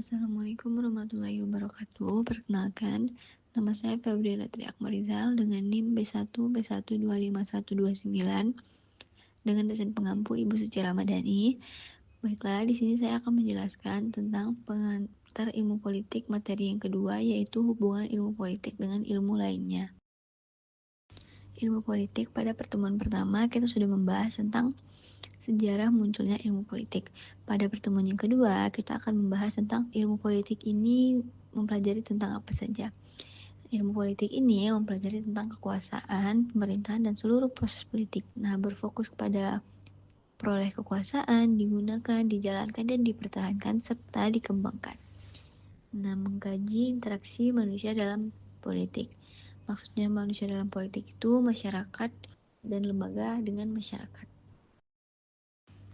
Assalamualaikum warahmatullahi wabarakatuh. Perkenalkan, nama saya Febriana Tri Akmarizal dengan NIM B1B1251129 dengan dosen pengampu Ibu Suci Ramadhani. Baiklah, di sini saya akan menjelaskan tentang pengantar ilmu politik materi yang kedua, yaitu hubungan ilmu politik dengan ilmu lainnya. Ilmu politik pada pertemuan pertama kita sudah membahas tentang sejarah munculnya ilmu politik. Pada pertemuan yang kedua, kita akan membahas tentang ilmu politik ini mempelajari tentang apa saja. Ilmu politik ini mempelajari tentang kekuasaan, pemerintahan, dan seluruh proses politik. Nah, berfokus pada peroleh kekuasaan, digunakan, dijalankan, dan dipertahankan, serta dikembangkan. Nah, mengkaji interaksi manusia dalam politik. Maksudnya manusia dalam politik itu masyarakat dan lembaga dengan masyarakat.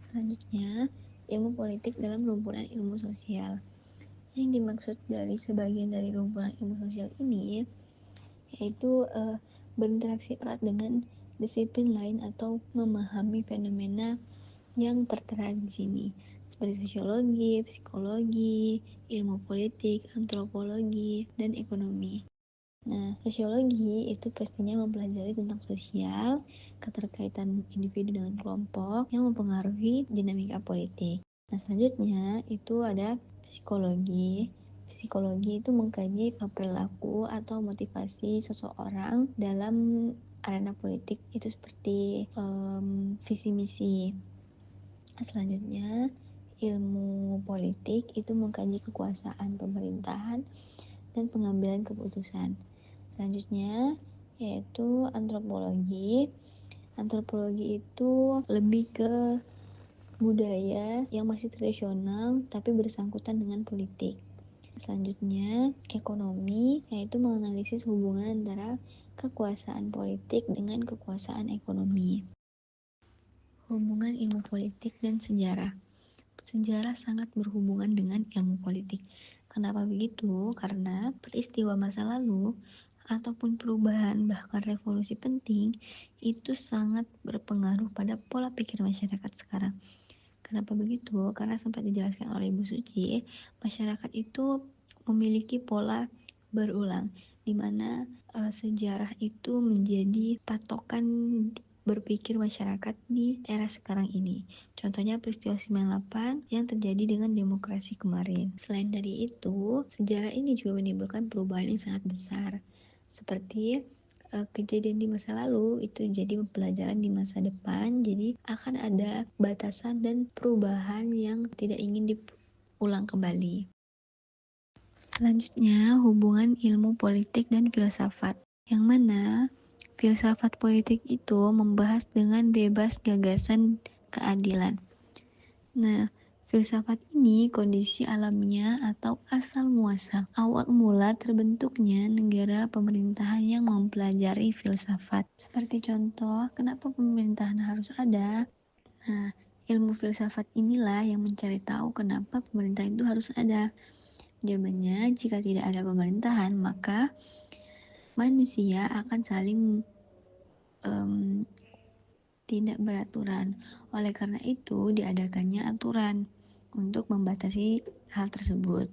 Selanjutnya, ilmu politik dalam rumpunan ilmu sosial. Yang dimaksud dari sebagian dari rumpunan ilmu sosial ini yaitu berinteraksi erat dengan disiplin lain atau memahami fenomena yang tertera di sini, seperti sosiologi, psikologi, ilmu politik, antropologi, dan ekonomi. Nah, sosiologi itu pastinya mempelajari tentang sosial, keterkaitan individu dengan kelompok yang mempengaruhi dinamika politik. Nah, selanjutnya itu ada psikologi. Psikologi itu mengkaji perilaku atau motivasi seseorang dalam arena politik, itu seperti visi misi. Selanjutnya, ilmu politik itu mengkaji kekuasaan pemerintahan dan pengambilan keputusan. Selanjutnya yaitu antropologi. Antropologi itu lebih ke budaya yang masih tradisional tapi bersangkutan dengan politik. Selanjutnya ekonomi, yaitu menganalisis hubungan antara kekuasaan politik dengan kekuasaan ekonomi. Hubungan ilmu politik dan sejarah. Sejarah sangat berhubungan dengan ilmu politik. Kenapa begitu? Karena peristiwa masa lalu ataupun perubahan bahkan revolusi penting itu sangat berpengaruh pada pola pikir masyarakat sekarang. Kenapa begitu? Karena sempat dijelaskan oleh Ibu Suci, masyarakat itu memiliki pola berulang, di mana sejarah itu menjadi patokan berpikir masyarakat di era sekarang ini. Contohnya peristiwa 98 yang terjadi dengan demokrasi kemarin. Selain dari itu, sejarah ini juga menimbulkan perubahan yang sangat besar. Seperti kejadian di masa lalu itu jadi pelajaran di masa depan, jadi akan ada batasan dan perubahan yang tidak ingin diulang kembali. Selanjutnya, hubungan ilmu politik dan filsafat, yang mana filsafat politik itu membahas dengan bebas gagasan keadilan. Nah, filsafat ini kondisi alamiah atau asal muasal, awal mula terbentuknya negara pemerintahan yang mempelajari filsafat. Seperti contoh, kenapa pemerintahan harus ada? Nah, ilmu filsafat inilah yang mencari tahu kenapa pemerintahan itu harus ada. Jawabannya, jika tidak ada pemerintahan, maka manusia akan saling tidak beraturan. Oleh karena itu, diadakannya aturan untuk membatasi hal tersebut.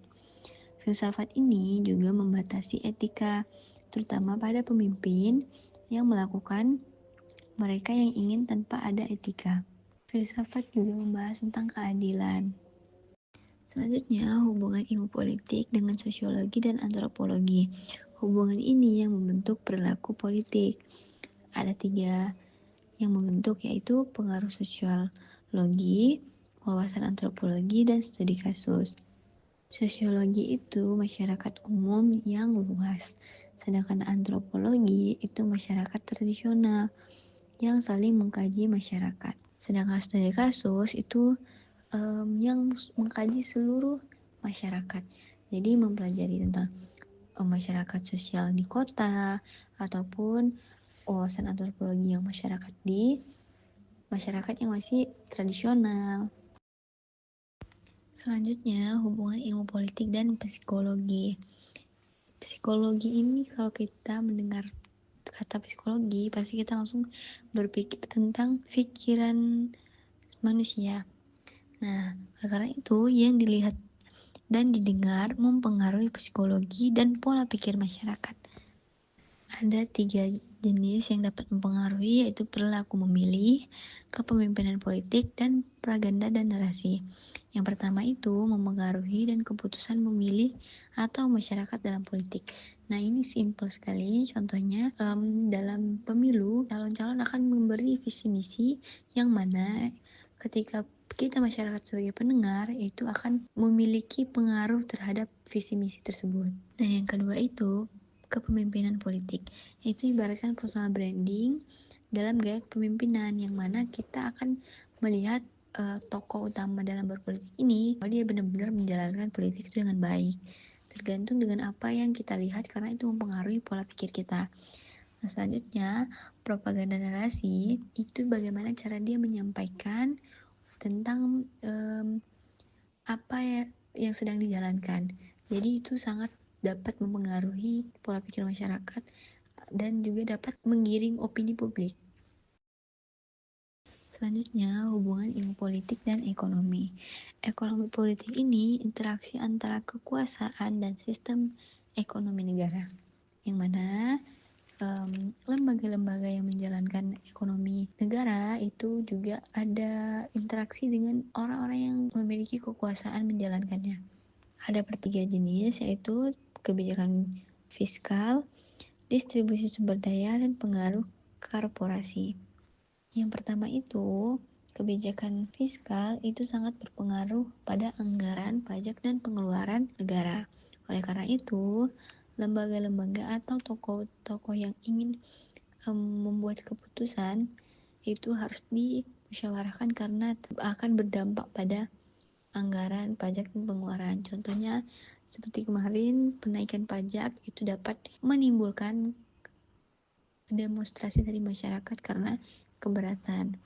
Filsafat ini juga membatasi etika, terutama pada pemimpin yang melakukan mereka yang ingin tanpa ada etika. Filsafat juga membahas tentang keadilan. Selanjutnya, hubungan ilmu politik dengan sosiologi dan antropologi. Hubungan ini yang membentuk perilaku politik. Ada 3 yang membentuk, yaitu pengaruh sosiologi, wawasan antropologi, dan studi kasus. Sosiologi itu masyarakat umum yang luas, sedangkan antropologi itu masyarakat tradisional yang saling mengkaji masyarakat. Sedangkan studi kasus itu yang mengkaji seluruh masyarakat. Jadi mempelajari tentang masyarakat sosial di kota ataupun wawasan antropologi yang masyarakat yang masih tradisional. Selanjutnya, hubungan ilmu politik dan psikologi. Psikologi ini kalau kita mendengar kata psikologi, pasti kita langsung berpikir tentang pikiran manusia. Nah, karena itu yang dan didengar mempengaruhi psikologi dan pola pikir masyarakat. Ada 3 jenis yang dapat mempengaruhi, yaitu perilaku memilih, kepemimpinan politik, dan propaganda dan narasi. Yang pertama itu mempengaruhi dan keputusan memilih atau masyarakat dalam politik. Nah, ini simpel sekali. Contohnya, dalam pemilu, calon-calon akan memberi visi misi yang mana ketika kita masyarakat sebagai pendengar itu akan memiliki pengaruh terhadap visi misi tersebut. Nah, yang kedua itu kepemimpinan politik, yaitu ibaratkan personal branding dalam gaya kepemimpinan, yang mana kita akan melihat tokoh utama dalam berpolitik ini bahwa dia benar-benar menjalankan politik itu dengan baik, tergantung dengan apa yang kita lihat karena itu mempengaruhi pola pikir kita. Nah, selanjutnya propaganda narasi itu bagaimana cara dia menyampaikan tentang apa yang sedang dijalankan. Jadi itu sangat dapat mempengaruhi pola pikir masyarakat dan juga dapat menggiring opini publik. Selanjutnya, hubungan ilmu politik dan ekonomi. Ekonomi politik ini interaksi antara kekuasaan dan sistem ekonomi negara, yang mana lembaga-lembaga yang menjalankan ekonomi negara itu juga ada interaksi dengan orang-orang yang memiliki kekuasaan menjalankannya. Ada tiga jenis, yaitu kebijakan fiskal, distribusi sumber daya, dan pengaruh korporasi. Yang pertama itu, kebijakan fiskal itu sangat berpengaruh pada anggaran, pajak, dan pengeluaran negara. Oleh karena itu, lembaga-lembaga atau tokoh-tokoh yang ingin membuat keputusan itu harus dimusyawarahkan karena akan berdampak pada anggaran, pajak, dan pengeluaran. Contohnya seperti kemarin penaikan pajak itu dapat menimbulkan demonstrasi dari masyarakat karena keberatan.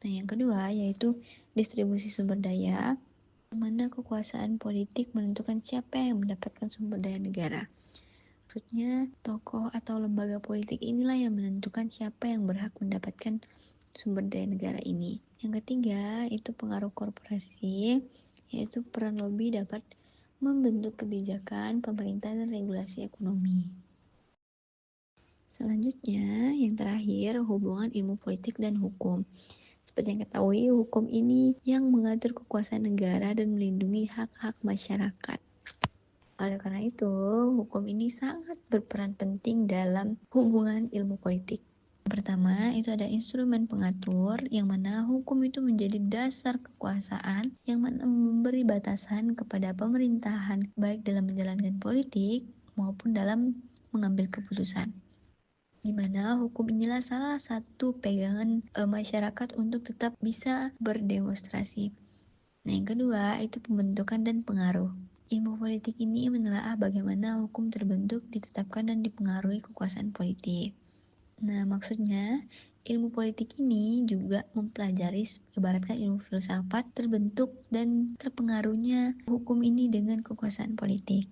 Nah, yang kedua yaitu distribusi sumber daya, di mana kekuasaan politik menentukan siapa yang mendapatkan sumber daya negara. Maksudnya, tokoh atau lembaga politik inilah yang menentukan siapa yang berhak mendapatkan sumber daya negara ini. Yang ketiga, itu pengaruh korporasi, yaitu peran lobby dapat membentuk kebijakan pemerintah dan regulasi ekonomi. Selanjutnya, yang terakhir, hubungan ilmu politik dan hukum. Seperti yang ketahui, hukum ini yang mengatur kekuasaan negara dan melindungi hak-hak masyarakat. Oleh karena itu, hukum ini sangat berperan penting dalam hubungan ilmu politik. Pertama, itu ada instrumen pengatur, yang mana hukum itu menjadi dasar kekuasaan, yang mana memberi batasan kepada pemerintahan, baik dalam menjalankan politik maupun dalam mengambil keputusan. Di mana hukum inilah salah satu pegangan masyarakat untuk tetap bisa berdemonstrasi. Nah, yang kedua, itu pembentukan dan pengaruh. Ilmu politik ini menelaah bagaimana hukum terbentuk, ditetapkan, dan dipengaruhi kekuasaan politik. Nah, maksudnya ilmu politik ini juga mempelajari ibaratkan ilmu filsafat terbentuk dan terpengaruhnya hukum ini dengan kekuasaan politik.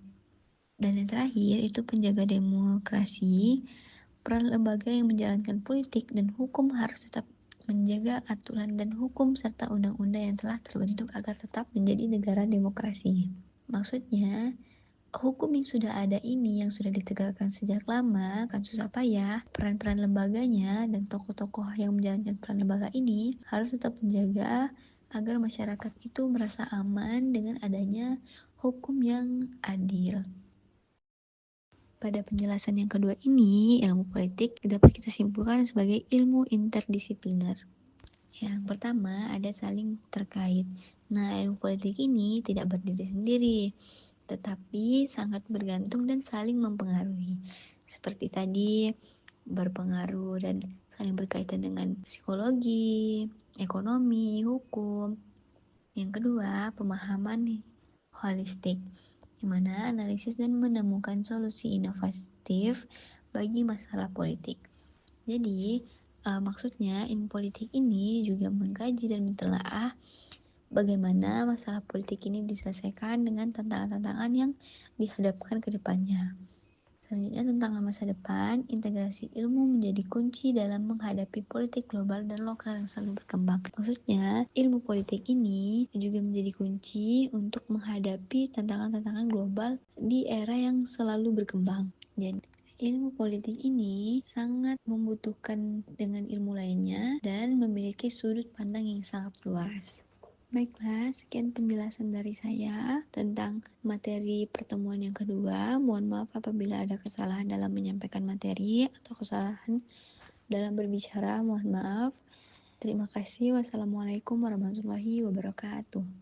Dan yang terakhir itu penjaga demokrasi. Peran lembaga yang menjalankan politik dan hukum harus tetap menjaga aturan dan hukum serta undang-undang yang telah terbentuk agar tetap menjadi negara demokrasi. Maksudnya, hukum yang sudah ada ini, yang sudah ditegakkan sejak lama, kan susah payah, peran-peran lembaganya dan tokoh-tokoh yang menjalankan peran lembaga ini harus tetap menjaga agar masyarakat itu merasa aman dengan adanya hukum yang adil. Pada penjelasan yang kedua ini, ilmu politik dapat kita simpulkan sebagai ilmu interdisipliner. Yang pertama, ada saling terkait. Nah, ilmu politik ini tidak berdiri sendiri, tetapi sangat bergantung dan saling mempengaruhi. Seperti tadi, berpengaruh dan saling berkaitan dengan psikologi, ekonomi, hukum. Yang kedua, pemahaman holistik, di mana analisis dan menemukan solusi inovatif bagi masalah politik. Jadi, maksudnya ilmu politik ini juga mengkaji dan mentelaah bagaimana masalah politik ini diselesaikan dengan tantangan-tantangan yang dihadapkan ke depannya. Selanjutnya tentang masa depan, integrasi ilmu menjadi kunci dalam menghadapi politik global dan lokal yang selalu berkembang. Maksudnya, ilmu politik ini juga menjadi kunci untuk menghadapi tantangan-tantangan global di era yang selalu berkembang. Jadi, ilmu politik ini sangat membutuhkan dengan ilmu lainnya dan memiliki sudut pandang yang sangat luas. Baiklah, sekian penjelasan dari saya tentang materi pertemuan yang kedua. Mohon maaf apabila ada kesalahan dalam menyampaikan materi atau kesalahan dalam berbicara. Mohon maaf. Terima kasih. Wassalamualaikum warahmatullahi wabarakatuh.